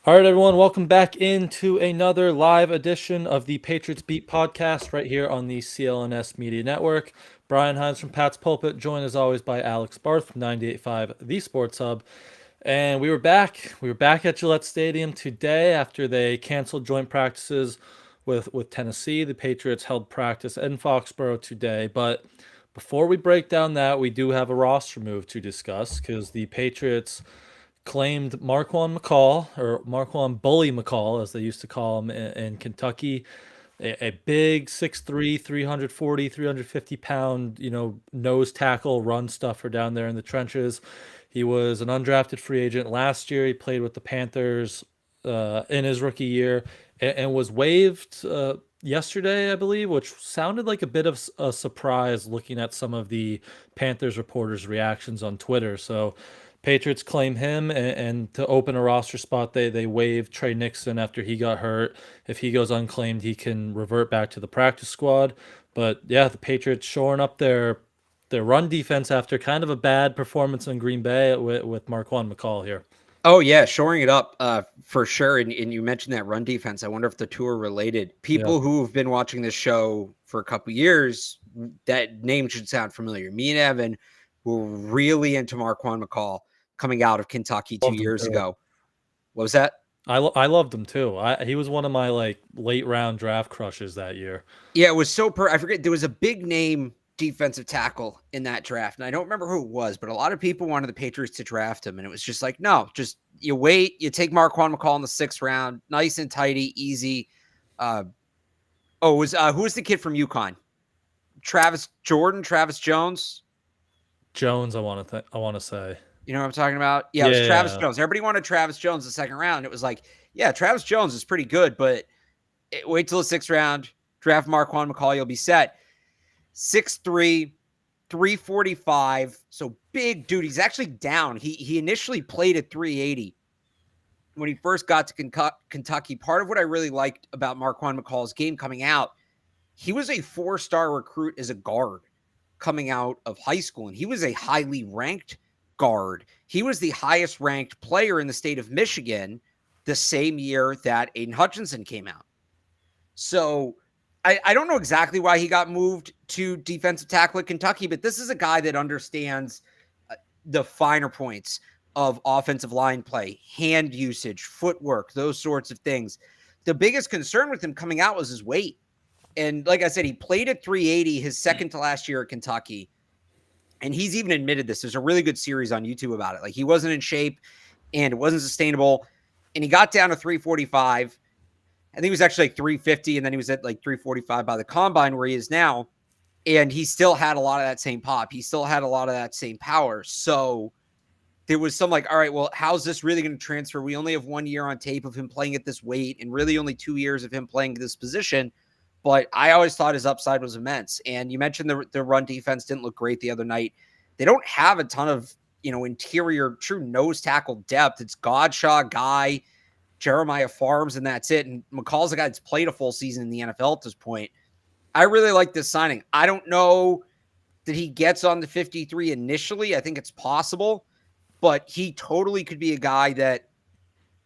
All right, everyone, welcome back into another live edition of the Patriots Beat Podcast right here on the CLNS Media Network. Brian Hines from Pat's Pulpit, joined as always by Alex Barth from 98.5 The Sports Hub. And we were back. We were back at Gillette Stadium today after they canceled joint practices with Tennessee. The Patriots held practice in Foxborough today. But before we break down that, we do have a roster move to discuss because the Patriots claimed Marquand McCall, or Marquand Bully McCall, as they used to call him in Kentucky, a big 6'3", 340, 350-pound, nose tackle run stuffer down there in the trenches. He was an undrafted free agent last year. He played with the Panthers in his rookie year and was waived yesterday, I believe, which sounded like a bit of a surprise looking at some of the Panthers reporters' reactions on Twitter. So Patriots claim him, and to open a roster spot, they waived Trey Nixon after he got hurt. If he goes unclaimed, he can revert back to the practice squad. But yeah, the Patriots shoring up their run defense after kind of a bad performance in Green Bay with Marquand McCall here. Oh, yeah, shoring it up for sure. And you mentioned that run defense. I wonder if the two are related. People who have been watching this show for a couple years, that name should sound familiar. Me and Evan were really into Marquand McCall coming out of Kentucky 2 years ago. What was that? I loved him too. He was one of my late round draft crushes that year. Yeah, it was so I forget, there was a big name defensive tackle in that draft, and I don't remember who it was, but a lot of people wanted the Patriots to draft him, and it was just like, no, just you wait, you take Marquand McCall in the 6th round, nice and tidy, easy. Who was the kid from UConn? Travis Jones. I want to say. You know what I'm talking about? Yeah, it was Travis Jones. Everybody wanted Travis Jones the 2nd round. It was like, yeah, Travis Jones is pretty good, but wait till the 6th round, draft Marquand McCall, you'll be set. 6'3", 345. So big dude. He's actually down. He initially played at 380 when he first got to Kentucky. Part of what I really liked about Marquand McCall's game coming out, he was a 4-star recruit as a guard coming out of high school, and he was a highly ranked guard. He was the highest ranked player in the state of Michigan the same year that Aiden Hutchinson came out. So I don't know exactly why he got moved to defensive tackle at Kentucky, but this is a guy that understands the finer points of offensive line play, hand usage, footwork, those sorts of things. The biggest concern with him coming out was his weight. And like I said, he played at 380 his second to last year at Kentucky. And he's even admitted this. There's a really good series on YouTube about it. Like, he wasn't in shape and it wasn't sustainable. And he got down to 345. I think he was actually like 350, and then he was at like 345 by the combine where he is now. And he still had a lot of that same pop. He still had a lot of that same power. So there was some like, all right, well, how's this really going to transfer? We only have 1 year on tape of him playing at this weight and really only 2 years of him playing this position. But I always thought his upside was immense. And you mentioned the run defense didn't look great the other night. They don't have a ton of, interior true nose tackle depth. It's Godshaw, Guy, Jeremiah Farms, and that's it. And McCall's a guy that's played a full season in the NFL at this point. I really like this signing. I don't know that he gets on the 53 initially. I think it's possible, but he totally could be a guy that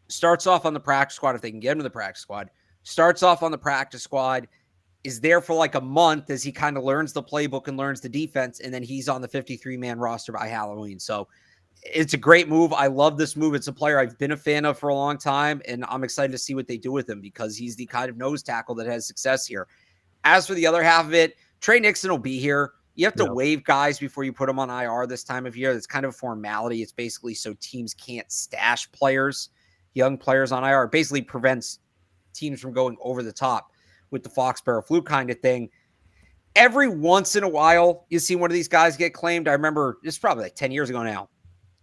starts off on the practice squad if they can get him to the practice squad, starts off on the practice squad, is there for like a month as he kind of learns the playbook and learns the defense, and then he's on the 53-man roster by Halloween. So it's a great move. I love this move. It's a player I've been a fan of for a long time, and I'm excited to see what they do with him because he's the kind of nose tackle that has success here. As for the other half of it, Trey Nixon will be here. You have to waive guys before you put them on IR this time of year. That's kind of a formality. It's basically so teams can't stash players, young players on IR. It basically prevents teams from going over the top with the Foxborough flu kind of thing. Every once in a while, you see one of these guys get claimed. I remember this is probably like 10 years ago now.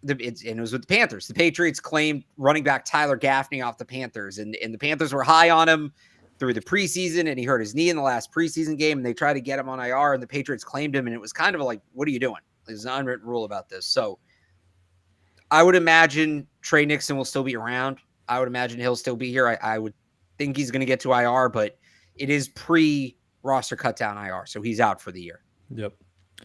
And it was with the Panthers. The Patriots claimed running back Tyler Gaffney off the Panthers, and the Panthers were high on him through the preseason, and he hurt his knee in the last preseason game, and they tried to get him on IR, and the Patriots claimed him, and it was kind of like, what are you doing? There's an unwritten rule about this. So I would imagine Trey Nixon will still be around. I would imagine he'll still be here. I would think he's going to get to IR, but it is pre-roster cutdown IR, so he's out for the year. Yep.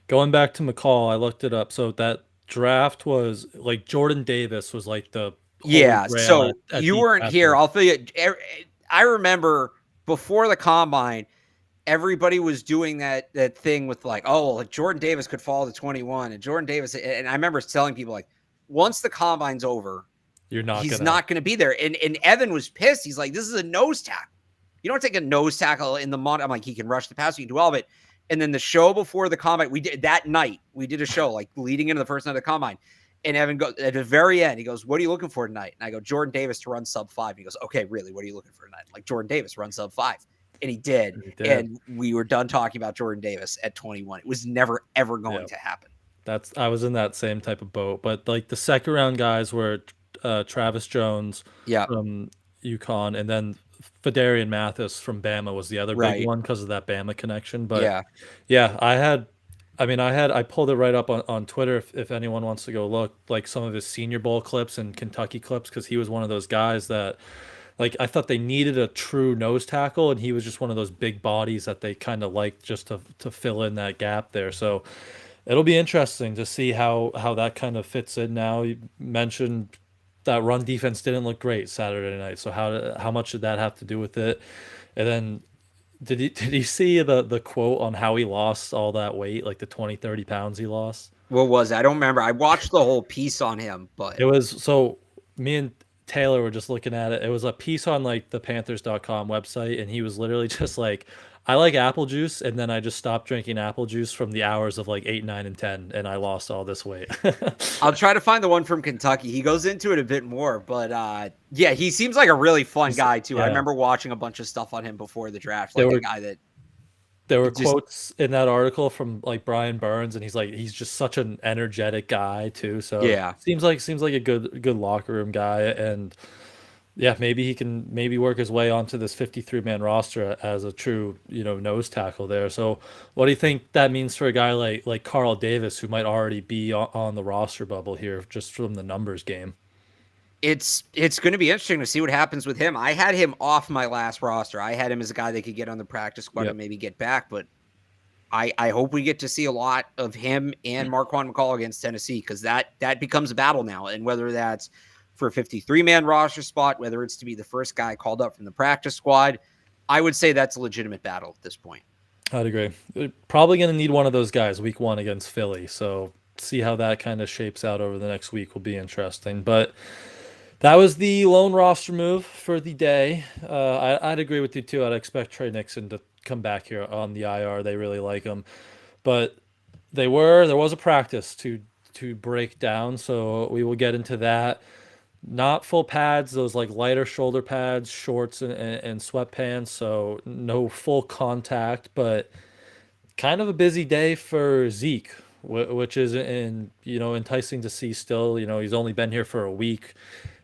Going back to McCall, I looked it up. So that draft was like Jordan Davis was like the Yeah. grail So at you deep weren't draft here. leagues. I'll tell you. I remember before the combine, everybody was doing that thing with like, oh, like Jordan Davis could fall to 21, and Jordan Davis. And I remember telling people like, once the combine's over, he's not going to be there. And Evan was pissed. He's like, this is a nose tackle. You don't take a nose tackle in the month. I'm like, he can rush the pass. He can do all of it. And then the show before the combine, we did that night. We did a show like leading into the first night of the combine. And Evan goes at the very end, he goes, what are you looking for tonight? And I go, Jordan Davis to run sub 5. And he goes, okay, really? What are you looking for tonight? Like Jordan Davis run sub 5. And he did. And we were done talking about Jordan Davis at 21. It was never, ever going to happen. I was in that same type of boat. But like the second round guys were Travis Jones from UConn, and then Fedarian Mathis from Bama was the other big one because of that Bama connection. But I pulled it right up on Twitter if anyone wants to go look, like some of his Senior Bowl clips and Kentucky clips, because he was one of those guys that, like, I thought they needed a true nose tackle, and he was just one of those big bodies that they kind of liked just to fill in that gap there. So it'll be interesting to see how that kind of fits in now. You mentioned that run defense didn't look great Saturday night, so how much did that have to do with it? And then did you see the quote on how he lost all that weight, like the 20-30 pounds he lost? What was it? I don't remember. I watched the whole piece on him, but it was, so me and Taylor were just looking at it. It was a piece on like the Panthers.com website, and he was literally just like, I like apple juice, and then I just stopped drinking apple juice from the hours of like 8, 9, and 10, and I lost all this weight. I'll try to find the one from Kentucky. He goes into it a bit more, but he seems like a really fun guy too. I remember watching a bunch of stuff on him before the draft. Like a guy that there were quotes in that article from like Brian Burns, and he's just such an energetic guy too. So seems like a good locker room guy, and maybe he can work his way onto this 53-man roster as a true, nose tackle there. So what do you think that means for a guy like Carl Davis, who might already be on the roster bubble here just from the numbers game? It's going to be interesting to see what happens with him. I had him off my last roster. I had him as a guy that could get on the practice squad and maybe get back, but I hope we get to see a lot of him and Marquand McCall against Tennessee, because that becomes a battle now. And whether that's for a 53-man roster spot, whether it's to be the first guy called up from the practice squad, I would say that's a legitimate battle at this point. I'd agree. We're probably going to need one of those guys week 1 against Philly. So see how that kind of shapes out over the next week will be interesting. But that was the lone roster move for the day. I'd agree with you too. I'd expect Trey Nixon to come back here on the IR. They really like him. But there was a practice to break down, so we will get into that. Not full pads, those like lighter shoulder pads, shorts and sweatpants, so no full contact, but kind of a busy day for Zeke, which is enticing to see still. He's only been here for a week,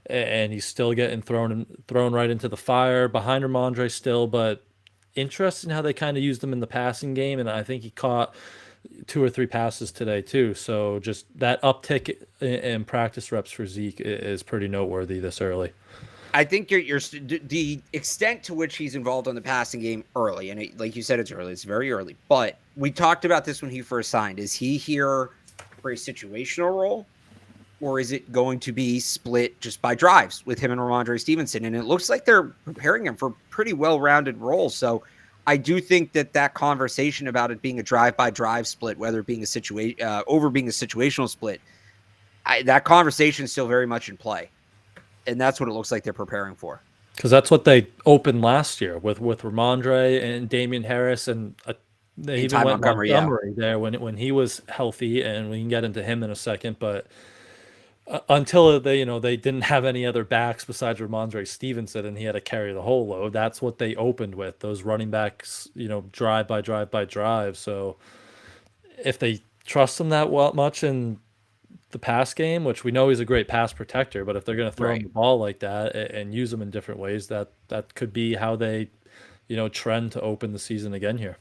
and he's still getting thrown right into the fire behind Ramondre still, but interesting how they kind of used him in the passing game, and I think he caught 2 or 3 passes today too. So just that uptick in practice reps for Zeke is pretty noteworthy this early. I think you're the extent to which he's involved on the passing game early, and like you said, it's early. It's very early. But we talked about this when he first signed. Is he here for a situational role, or is it going to be split just by drives with him and Ramondre Stevenson? And it looks like they're preparing him for pretty well-rounded roles. So I do think that conversation about it being a drive-by-drive split, whether it being over being a situational split, that conversation is still very much in play. And that's what it looks like they're preparing for. Because that's what they opened last year with Ramondre and Damian Harris, and they even went Montgomery there when he was healthy, and we can get into him in a second. But until they didn't have any other backs besides Ramondre Stevenson, and he had to carry the whole load. That's what they opened with, those running backs, drive by drive. So if they trust him that much in the pass game, which we know he's a great pass protector, but if they're going to throw him the ball like that and use him in different ways, that could be how they, trend to open the season again here.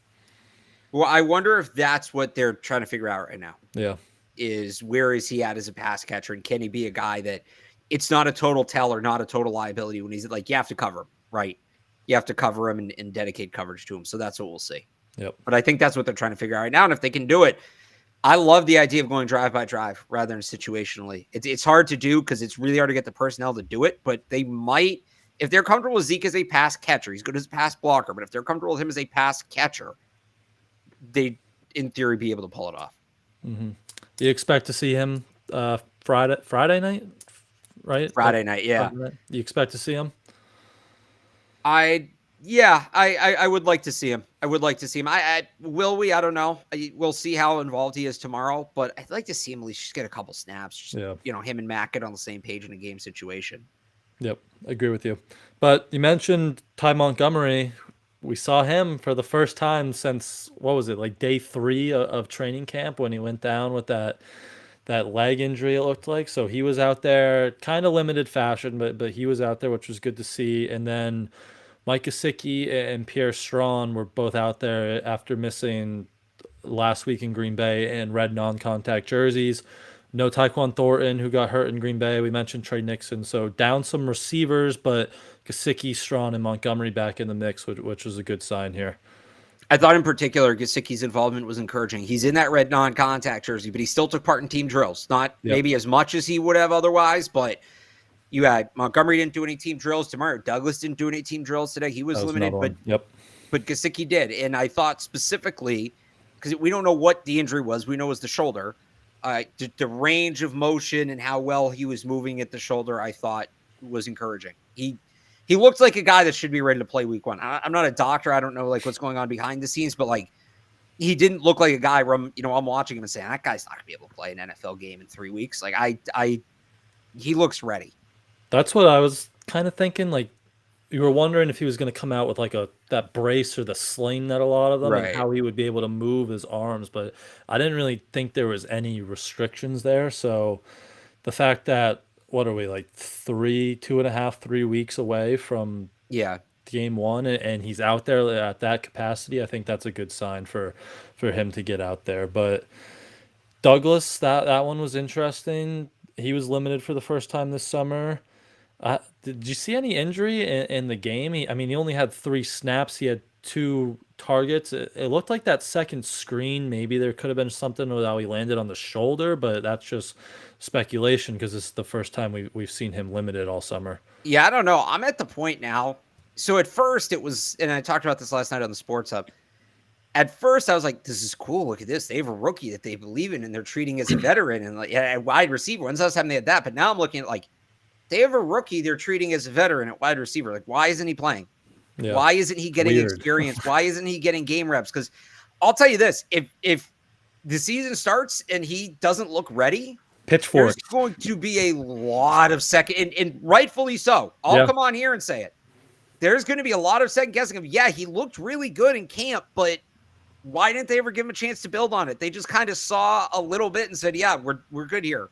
Well, I wonder if that's what they're trying to figure out right now. Yeah. Is where is he at as a pass catcher, and can he be a guy that it's not a total tell or not a total liability when he's like, you have to cover him, right? You have to cover him and dedicate coverage to him. So that's what we'll see. Yep. But I think that's what they're trying to figure out right now. And if they can do it, I love the idea of going drive by drive rather than situationally. It's hard to do because it's really hard to get the personnel to do it, but they might, if they're comfortable with Zeke as a pass catcher, he's good as a pass blocker, but if they're comfortable with him as a pass catcher, they, in theory, be able to pull it off. Mm-hmm. Do you expect to see him Friday night, right? Friday night, yeah. Friday night? You expect to see him? I would like to see him. I would like to see him. Will we? I don't know. We'll see how involved he is tomorrow, but I'd like to see him at least just get a couple snaps. Just, him and Matt get on the same page in a game situation. Yep, I agree with you. But you mentioned Ty Montgomery. We saw him for the first time since, what was it, like day 3 of training camp when he went down with that leg injury, it looked like. So he was out there, kind of limited fashion, but he was out there, which was good to see. And then Mike Gesicki and Pierre Strachan were both out there after missing last week in Green Bay in red non-contact jerseys. No Tyquan Thornton, who got hurt in Green Bay. We mentioned Trey Nixon. So down some receivers, but Gesicki, Strachan, and Montgomery back in the mix, which was a good sign here. I thought in particular Gesicki's involvement was encouraging. He's in that red non-contact jersey, but he still took part in team drills. Not maybe as much as he would have otherwise, but you had Montgomery didn't do any team drills. Demario Douglas didn't do any team drills today. He was limited, but Gesicki did. And I thought specifically, because we don't know what the injury was, we know it was the shoulder. The range of motion and how well he was moving at the shoulder, I thought was encouraging. He looked like a guy that should be ready to play week 1. I'm not a doctor. I don't know like what's going on behind the scenes, but like he didn't look like a guy where I'm watching him and saying that guy's not gonna be able to play an NFL game in 3 weeks. Like he looks ready. That's what I was kind of thinking. Like you were wondering if he was going to come out with like that brace or the sling that a lot of them, and how he would be able to move his arms. But I didn't really think there was any restrictions there. So the fact that, what are we, like 2.5, 3 weeks away from game 1, and he's out there at that capacity, I think that's a good sign for him to get out there. But Douglas, that one was interesting. He was limited for the first time this summer. Did you see any injury in the game? He only had 3 snaps. He had 2 targets. It looked like that second screen, maybe there could have been something with how he landed on the shoulder, but that's just speculation because this is the first time we've seen him limited all summer. Yeah, I don't know. I'm at the point now. So at first it was, and I talked about this last night on the Sports Hub. At first I was like, this is cool. Look at this. They have a rookie that they believe in and they're treating as a veteran and like a wide receiver. When's the last time they had that? But now I'm looking at like, they have a rookie they're treating as a veteran at wide receiver. Like, why isn't he playing? Yeah. Why isn't he getting experience? Why isn't he getting game reps? Because I'll tell you this, if the season starts and he doesn't look ready, pitchfork, there's going to be a lot of second, and rightfully so. I'll come on here and say it. There's going to be a lot of second guessing of, he looked really good in camp, but why didn't they ever give him a chance to build on it? They just kind of saw a little bit and said, we're good here.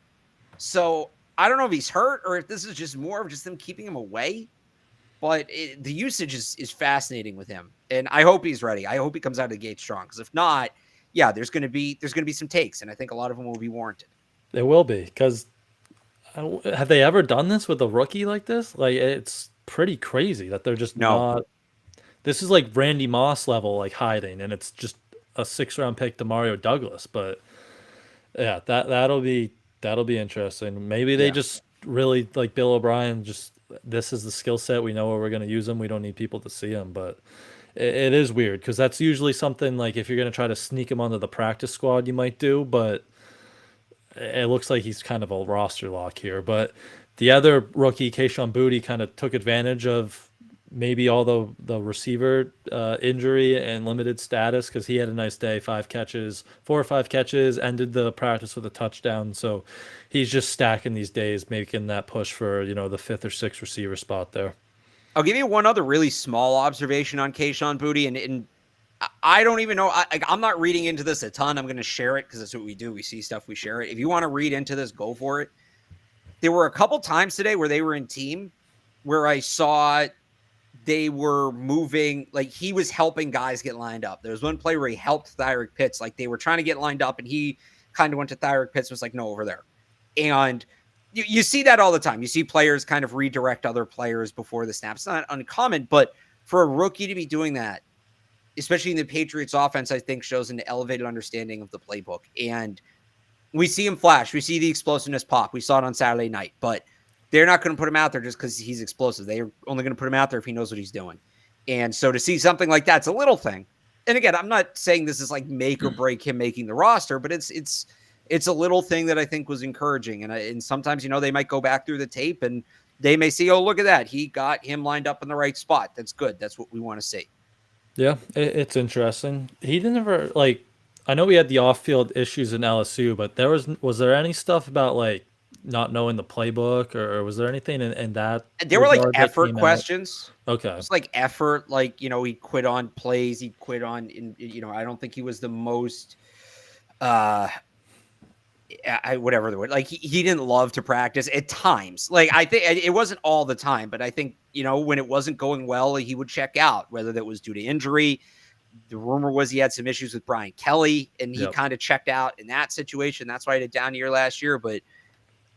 So I don't know if he's hurt or if this is just more of just them keeping him away, but the usage is fascinating with him, and I hope he's ready. I hope he comes out of the gate strong, because if not, there's going to be some takes, and I think a lot of them will be warranted. There will be, because have they ever done this with a rookie like this? Like, it's pretty crazy that they're just not. This is like Randy Moss level, like hiding, and it's just a 6th-round pick to Demario Douglas. But yeah, that'll be interesting. Maybe they just really, like Bill O'Brien, just this is the skill set. We know where we're going to use him. We don't need people to see him. But it is weird, because that's usually something like if you're going to try to sneak him onto the practice squad, you might do. But it looks like he's kind of a roster lock here. But the other rookie, Kayshon Boutte, kind of took advantage of maybe all the receiver injury and limited status, because he had a nice day, 4 or 5 catches, ended the practice with a touchdown. So he's just stacking these days, making that push for the 5th or 6th receiver spot there. I'll give you one other really small observation on Kayshon Boutte, and I don't even know. I'm not reading into this a ton. I'm going to share it because that's what we do. We see stuff, we share it. If you want to read into this, go for it. There were a couple times today where they were in team where I saw they were moving, like he was helping guys get lined up. There was one play where he helped Thyrick Pitts, like they were trying to get lined up, and he kind of went to Thyrick Pitts and was like, no, over there. And you see that all the time. You see players kind of redirect other players before the snap. It's not uncommon, but for a rookie to be doing that, especially in the Patriots offense, I think shows an elevated understanding of the playbook. And we see him flash. We see the explosiveness pop. We saw it on Saturday night, but they're not going to put him out there just because he's explosive. They're only going to put him out there if he knows what he's doing. And so to see something like that's a little thing. And again, I'm not saying this is like make or break him making the roster, but it's a little thing that I think was encouraging. And sometimes, they might go back through the tape and they may see, oh, look at that. He got him lined up in the right spot. That's good. That's what we want to see. Yeah, it's interesting. He didn't ever I know we had the off-field issues in LSU, but was there any stuff about not knowing the playbook, or was there anything in that? There were effort questions. Okay. It's effort, he quit on plays. He quit on, I don't think he was the most, whatever the word, he didn't love to practice at times. I think it wasn't all the time, but I think, when it wasn't going well, he would check out, whether that was due to injury. The rumor was he had some issues with Brian Kelly, and he kind of checked out in that situation. That's why he had a down year last year, but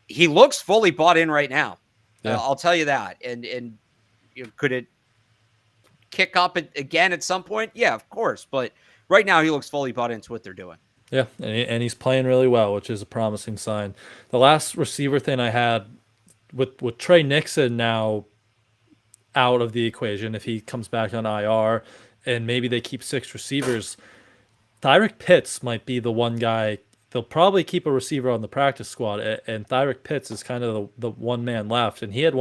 he looks fully bought in right now. Yeah. I'll tell you that. And could it kick up again at some point? Yeah, of course. But right now he looks fully bought into what they're doing. Yeah, and he's playing really well, which is a promising sign. The last receiver thing I had with Trey Nixon now out of the equation, if he comes back on IR and maybe they keep 6 receivers, Tyreek Pitts might be the one guy. They'll probably keep a receiver on the practice squad, and Tyreek Pitts is kind of the one man left. And he had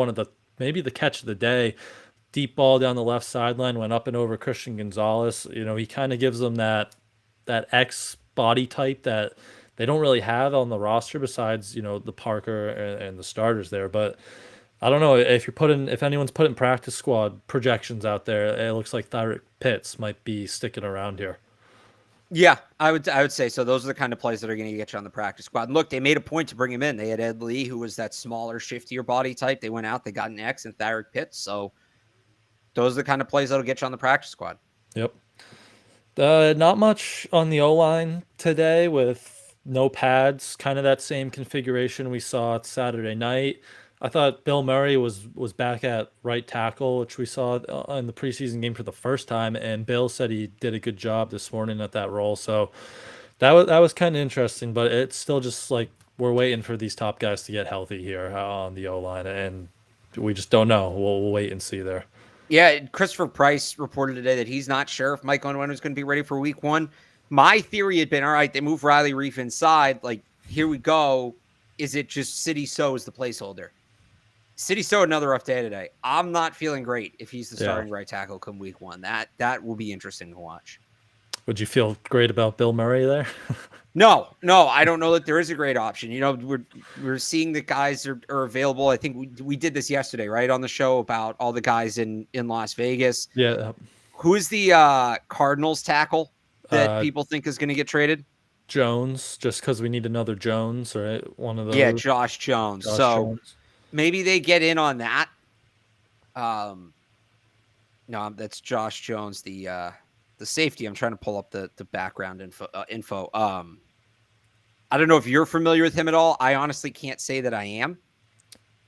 maybe the catch of the day, deep ball down the left sideline, went up and over Christian Gonzalez. He kind of gives them that X body type that they don't really have on the roster besides, the Parker and the starters there. But I don't know if anyone's putting practice squad projections out there, it looks like Tyreek Pitts might be sticking around here. Yeah, I would say so. Those are the kind of plays that are going to get you on the practice squad. And look, they made a point to bring him in. They had Ed Lee, who was that smaller, shiftier body type. They went out, they got an X and Tyreek Pitts. So those are the kind of plays that'll get you on the practice squad. Yep. Not much on the O-line today with no pads, kind of that same configuration we saw Saturday night. I thought Bill Murray was back at right tackle, which we saw in the preseason game for the first time, and Bill said he did a good job this morning at that role. So that was kind of interesting, but it's still just we're waiting for these top guys to get healthy here on the O-line, and we just don't know. We'll wait and see there. Yeah, Christopher Price reported today that he's not sure if Mike Onwenu is going to be ready for week 1. My theory had been, all right, they move Riley Reef inside. Here we go. Is it just City So as the placeholder? City So another rough day today. I'm not feeling great if he's the starting right tackle come week 1. That will be interesting to watch. Would you feel great about Bill Murray there? No, I don't know that there is a great option. We're seeing that guys are available. I think we did this yesterday, right, on the show about all the guys in Las Vegas. Yeah. Who is the Cardinals tackle that people think is going to get traded? Jones, just because we need another Jones, right? One of those. Yeah, Josh Jones. Jones. Maybe they get in on that. No, that's Josh Jones, the safety. I'm trying to pull up the background info. I don't know if you're familiar with him at all. I honestly can't say that I am.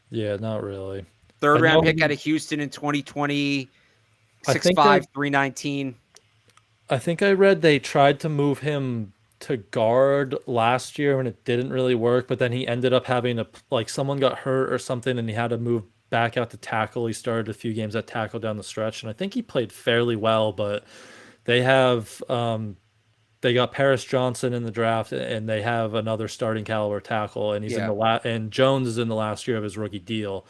Yeah, not really. Third round pick out of Houston in 2020, 6'5", 319. I think I read they tried to move him to guard last year and it didn't really work, but then he ended up having someone got hurt or something and he had to move back out to tackle. He started a few games at tackle down the stretch, and I think he played fairly well, but they have they got Paris Johnson in the draft, and they have another starting caliber tackle, and he's in the and Jones is in the last year of his rookie deal.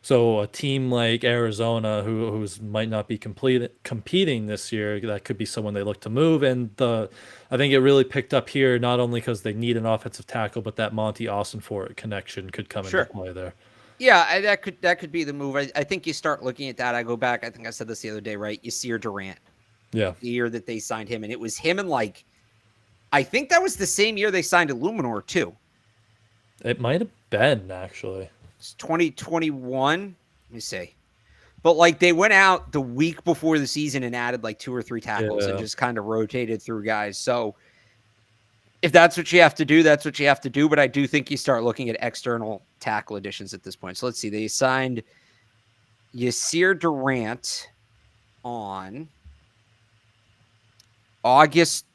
So a team like Arizona, who's might not be competing this year, that could be someone they look to move. And I think it really picked up here, not only because they need an offensive tackle, but that Monty Austin-Fort connection could come into play there. Yeah, that could be the move. I think you start looking at that. I go back. I think I said this the other day, right? Yasir Durant. Yeah. The year that they signed him, and it was him and I think that was the same year they signed Illuminor too. It might have been actually. It's 2021. Let me see. But they went out the week before the season and added 2 or 3 tackles and just kind of rotated through guys. So if that's what you have to do, that's what you have to do. But I do think you start looking at external tackle additions at this point. So let's see. They signed Yasir Durant on August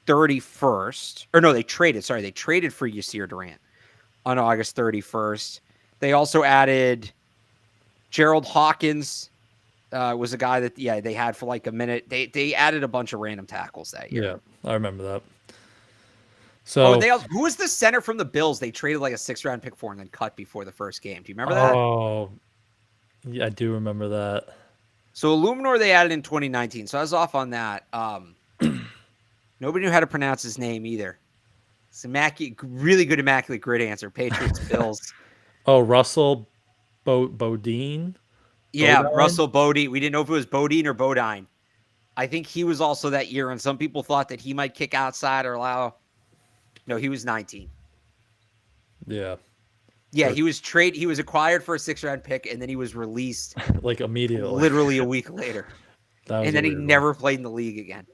31st. Or no, they traded. Sorry, they traded for Yasir Durant on August 31st. They also added Gerald Hawkins. Was a guy that they had for like a minute. They added a bunch of random tackles that year. Yeah, I remember that. So who was the center from the Bills? They traded like a 6th-round pick for and then cut before the first game. Do you remember that? Oh, yeah, I do remember that. So Illuminor they added in 2019. So I was off on that. Nobody knew how to pronounce his name either. It's really good immaculate grid answer. Patriots Bills. Oh, Russell Bodine. Yeah, Bodine? Russell Bodine. We didn't know if it was Bodine or Bodine. I think he was also that year, and some people thought that he might kick outside or allow. No, he was 19. Yeah. Yeah, he was acquired for a 6th-round pick, and then he was released like immediately, literally a week later. And then he never played in the league again.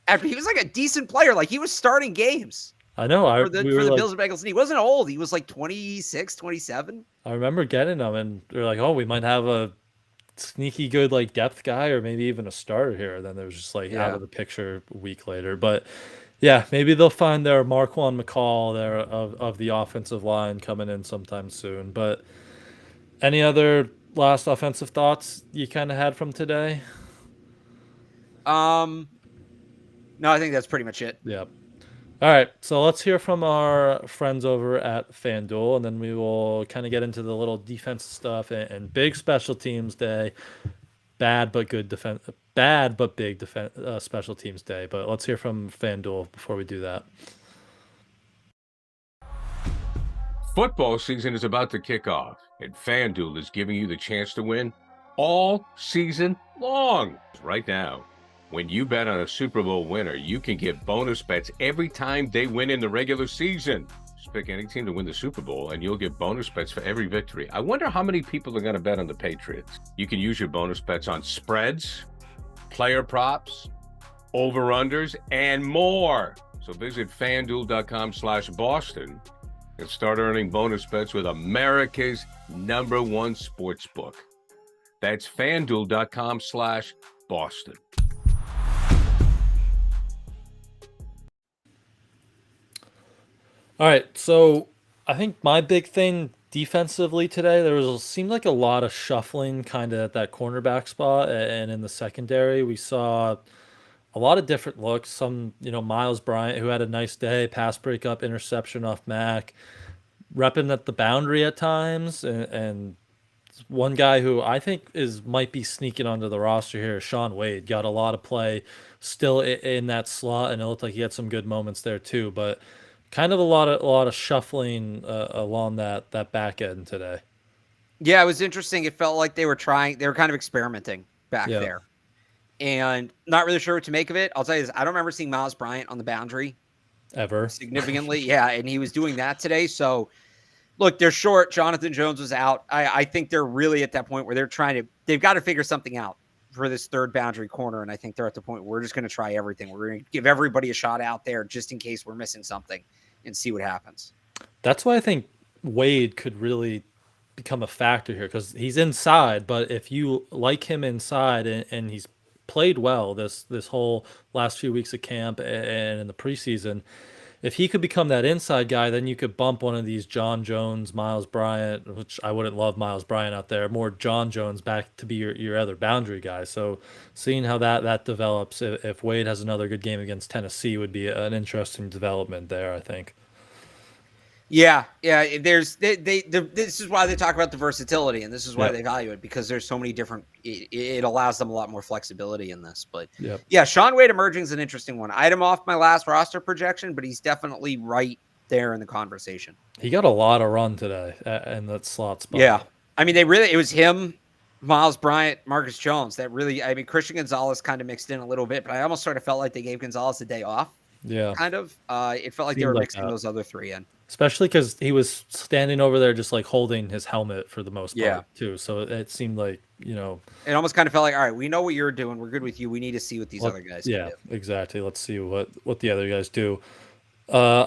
After he was like a decent player, like he was starting games. I know. For the Bills and Bengals, and he wasn't old. He was like 26, 27. I remember getting him, and they're like, "Oh, we might have a sneaky good like depth guy, or maybe even a starter here." And then there was just like out of the picture a week later. But yeah, maybe they'll find their Marquand McCall there of the offensive line coming in sometime soon. But any other last offensive thoughts you kind of had from today? No, I think that's pretty much it. Yeah. All right, so let's hear from our friends over at FanDuel, and then we will kind of get into the little defense stuff and big special teams day, bad but big special teams day. But let's hear from FanDuel before we do that. Football season is about to kick off, and FanDuel is giving you the chance to win all season long. Right now, when you bet on a Super Bowl winner, you can get bonus bets every time they win in the regular season. Just pick any team to win the Super Bowl, and you'll get bonus bets for every victory. I wonder how many people are going to bet on the Patriots. You can use your bonus bets on spreads, player props, over-unders, and more. So visit FanDuel.com/Boston and start earning bonus bets with America's #1 sportsbook. That's FanDuel.com/Boston. All right, so I think my big thing defensively today, seemed like a lot of shuffling kind of at that cornerback spot, and in the secondary we saw a lot of different looks. Some, Miles Bryant, who had a nice day, pass breakup, interception off Mac, repping at the boundary at times, and one guy who I think might be sneaking onto the roster here, Shaun Wade, got a lot of play still in that slot, and it looked like he had some good moments there too, but kind of a lot of shuffling along that back end today. Yeah, it was interesting. It felt like they were kind of experimenting back there, and not really sure what to make of it. I'll tell you this: I don't remember seeing Miles Bryant on the boundary ever significantly. Yeah, and he was doing that today. So, look, they're short. Jonathan Jones was out. I think they're really at that point where they've got to figure something out for this third boundary corner, and I think they're at the point where we're just going to try everything. We're going to give everybody a shot out there just in case we're missing something, and see what happens. That's why I think Wade could really become a factor here, because he's inside, but if you like him inside, and he's played well this whole last few weeks of camp and in the preseason, if he could become that inside guy, then you could bump one of these John Jones, Miles Bryant, which I wouldn't love Miles Bryant out there, more John Jones back to be your other boundary guy. So seeing how that develops, if Wade has another good game against Tennessee, would be an interesting development there, I think. Yeah. This is why they talk about the versatility, and this is why they value it, because there's so many different. It allows them a lot more flexibility in this. But Shaun Wade emerging is an interesting one. I had him off my last roster projection, but he's definitely right there in the conversation. He got a lot of run today in that slot spot. Yeah, I mean, it was him, Miles Bryant, Marcus Jones. Christian Gonzalez kind of mixed in a little bit, but I almost sort of felt like they gave Gonzalez a day off. Yeah, kind of. It felt like they were mixing those other three in. Especially because he was standing over there just like holding his helmet for the most part too. So it seemed like, it almost kind of felt like, all right, we know what you're doing. We're good with you. We need to see what these other guys can do. Exactly. Let's see what the other guys do.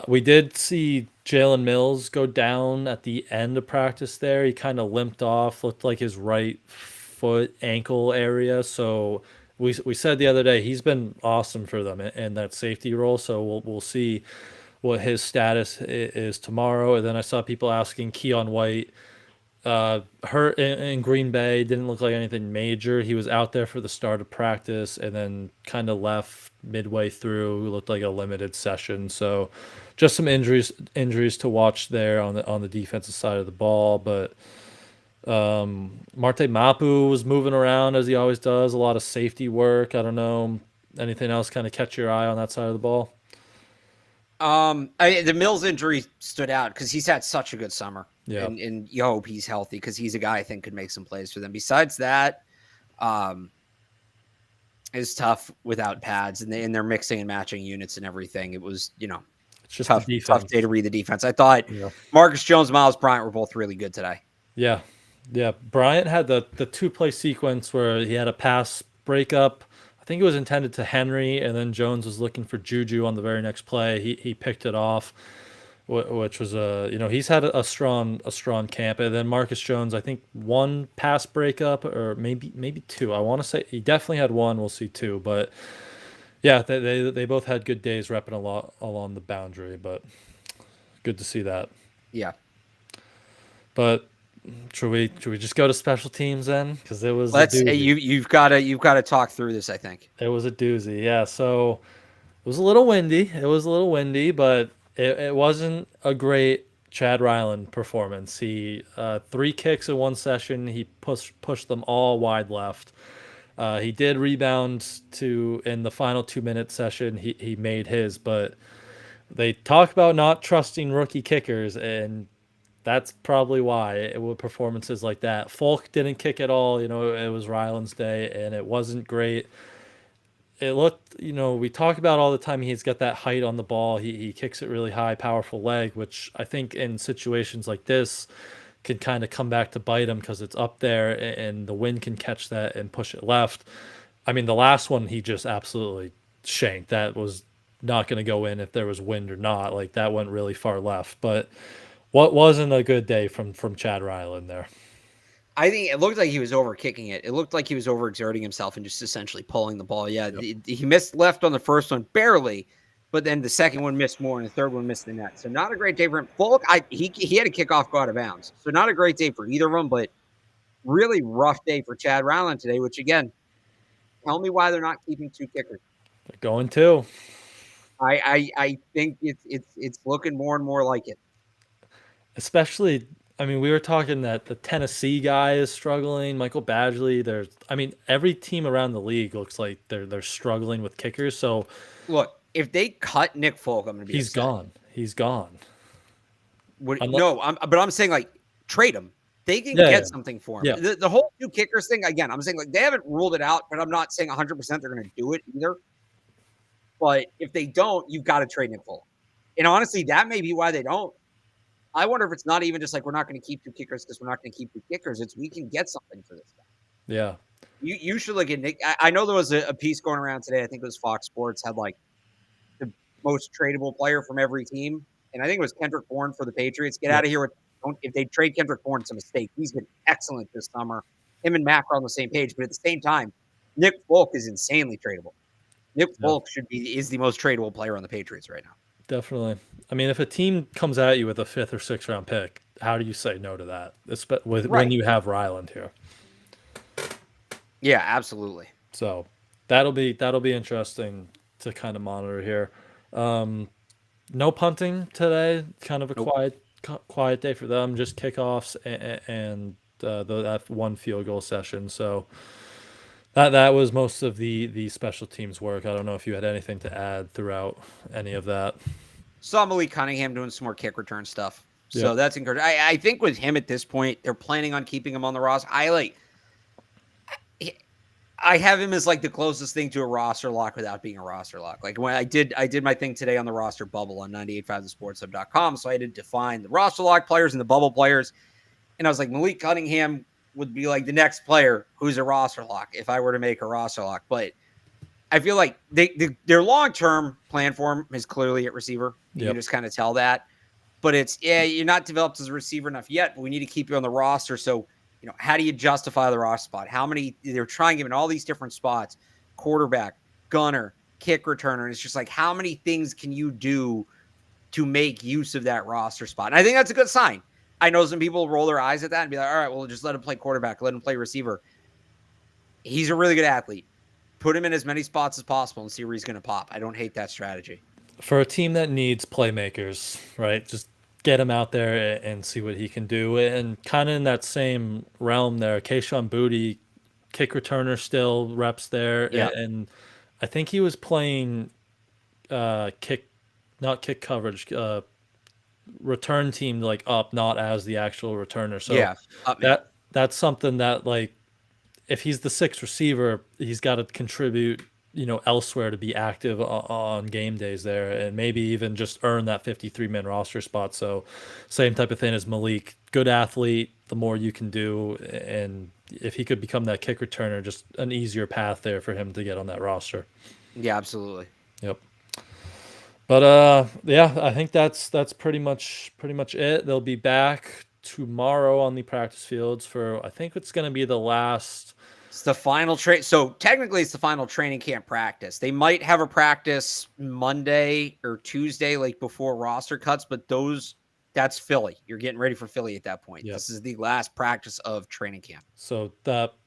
We did see Jalen Mills go down at the end of practice there. He kind of limped off, looked like his right foot ankle area. So we said the other day he's been awesome for them in that safety role. So we'll see what his status is tomorrow. And then I saw people asking Keon White, hurt in Green Bay, didn't look like anything major. He was out there for the start of practice and then kind of left midway through. It looked like a limited session. So just some injuries to watch there on the defensive side of the ball. But Marte Mapu was moving around as he always does. A lot of safety work. I don't know. Anything else kind of catch your eye on that side of the ball? The Mills injury stood out because he's had such a good summer. Yeah. And you hope he's healthy because he's a guy I think could make some plays for them. Besides that, it's tough without pads and they're mixing and matching units and everything. It was, it's just tough day to read the defense. I thought Marcus Jones, Miles Bryant were both really good today. Yeah. Yeah. Bryant had the 2-play sequence where he had a pass breakup. I think it was intended to Henry, and then Jones was looking for Juju on the very next play. He picked it off, which was he's had a strong camp. And then Marcus Jones, I think 1 pass breakup or maybe 2. I want to say he definitely had 1. We'll see 2, but yeah, they both had good days repping a lot along the boundary. But good to see that. Yeah. But should we just go to special teams then? Because it was you've got to talk through this. I think it was a doozy. Yeah, so it was a little windy. But it wasn't a great Chad Ryland performance. He 3 kicks in one session. He pushed them all wide left. He did rebound in the final 2-minute session. He made his, but they talk about not trusting rookie kickers, and that's probably why with performances like that. Folk didn't kick at all. It was Ryland's day, and it wasn't great. It looked, we talk about all the time he's got that height on the ball. He kicks it really high, powerful leg, which I think in situations like this can kind of come back to bite him because it's up there and the wind can catch that and push it left. I mean, the last one he just absolutely shanked. That was not going to go in if there was wind or not. Like, that went really far left. But what wasn't a good day from Chad Ryland there? I think it looked like he was over kicking it. It looked like he was overexerting himself and just essentially pulling the ball. Yeah, yep. He missed left on the first one barely, but then the second one missed more and the third one missed the net. So not a great day for him. Folk, he had a kickoff go out of bounds. So not a great day for either of them, but really rough day for Chad Ryland today, which again, tell me why they're not keeping 2 kickers. They're going to. I think it's looking more and more like it. Especially, I mean, we were talking that the Tennessee guy is struggling. Michael Badgley. Every team around the league looks like they're struggling with kickers. So, look, if they cut Nick Folk, I'm going to be. He's upset. gone. He's gone. I'm saying like trade him. They can get something for him. Yeah. The whole 2 kickers thing, again, I'm saying like they haven't ruled it out, but I'm not saying 100% they're going to do it either. But if they don't, you've got to trade Nick Folk. And honestly, that may be why they don't. I wonder if it's not even just like we're not going to keep 2 kickers because we're not going to keep 2 kickers. It's we can get something for this guy. Yeah. You should look at Nick. I know there was a piece going around today. I think it was Fox Sports had like the most tradable player from every team. And I think it was Kendrick Bourne for the Patriots. Get out of here. If they trade Kendrick Bourne, it's a mistake. He's been excellent this summer. Him and Mac are on the same page. But at the same time, Nick Folk is insanely tradable. Nick Folk is the most tradable player on the Patriots right now. Definitely. I mean, if a team comes at you with a 5th or 6th round pick, how do you say no to that? When you have Ryland here. Yeah, absolutely. So that'll be interesting to kind of monitor here. No punting today. Kind of a quiet day for them. Just kickoffs and that 1 field goal session. So that was most of the special teams work. I don't know if you had anything to add throughout any of that. Saw Malik Cunningham doing some more kick return stuff. So that's encouraging. I think with him at this point, they're planning on keeping him on the roster. I have him as like the closest thing to a roster lock without being a roster lock. Like when I did my thing today on the roster bubble on 98.5thesportshub.com. So I had to define the roster lock players and the bubble players. And I was like, Malik Cunningham would be like the next player who's a roster lock if I were to make a roster lock. But I feel like their long-term plan for him is clearly at receiver. You can just kind of tell that. But you're not developed as a receiver enough yet, but we need to keep you on the roster. So, how do you justify the roster spot? How many, they're trying him in all these different spots. quarterback, gunner, kick returner. And it's just like, how many things can you do to make use of that roster spot? And I think that's a good sign. I know some people roll their eyes at that and be like, all right, well, just let him play quarterback, let him play receiver. He's a really good athlete. Put him in as many spots as possible and see where he's going to pop. I don't hate that strategy. For a team that needs playmakers, right? Just get him out there and see what he can do. And kind of in that same realm there, Kayshon Boutte, kick returner still, reps there. Yeah. And I think he was playing kick coverage, return team like up, not as the actual returner. So yeah, that's something that, like, if he's the sixth receiver, he's got to contribute, elsewhere to be active on game days there, and maybe even just earn that 53-man roster spot. So same type of thing as Malik, good athlete, the more you can do. And if he could become that kick returner, just an easier path there for him to get on that roster. Yeah, absolutely. Yep. But yeah, I think that's pretty much it. They'll be back tomorrow on the practice fields for, I think it's going to be the last. It's the final So technically it's the final training camp practice. They might have a practice Monday or Tuesday, like before roster cuts, but that's Philly. You're getting ready for Philly at that point. Yep. This is the last practice of training camp. So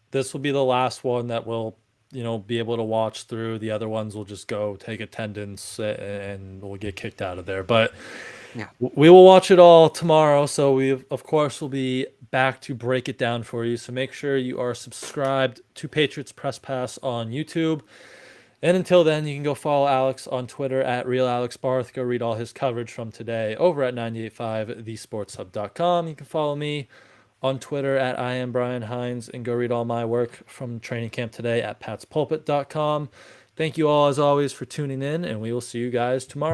this will be the last one that we'll, be able to watch through. The other ones will just go take attendance and we'll get kicked out of there. But yeah, we will watch it all tomorrow. So we, of course, will be back to break it down for you. So make sure you are subscribed to Patriots Press Pass on YouTube. And until then, you can go follow Alex on Twitter at RealAlexBarth. Go read all his coverage from today over at 985thesportshub.com. You can follow me on Twitter at IamBrianHines and go read all my work from training camp today at patspulpit.com. Thank you all, as always, for tuning in, and we will see you guys tomorrow.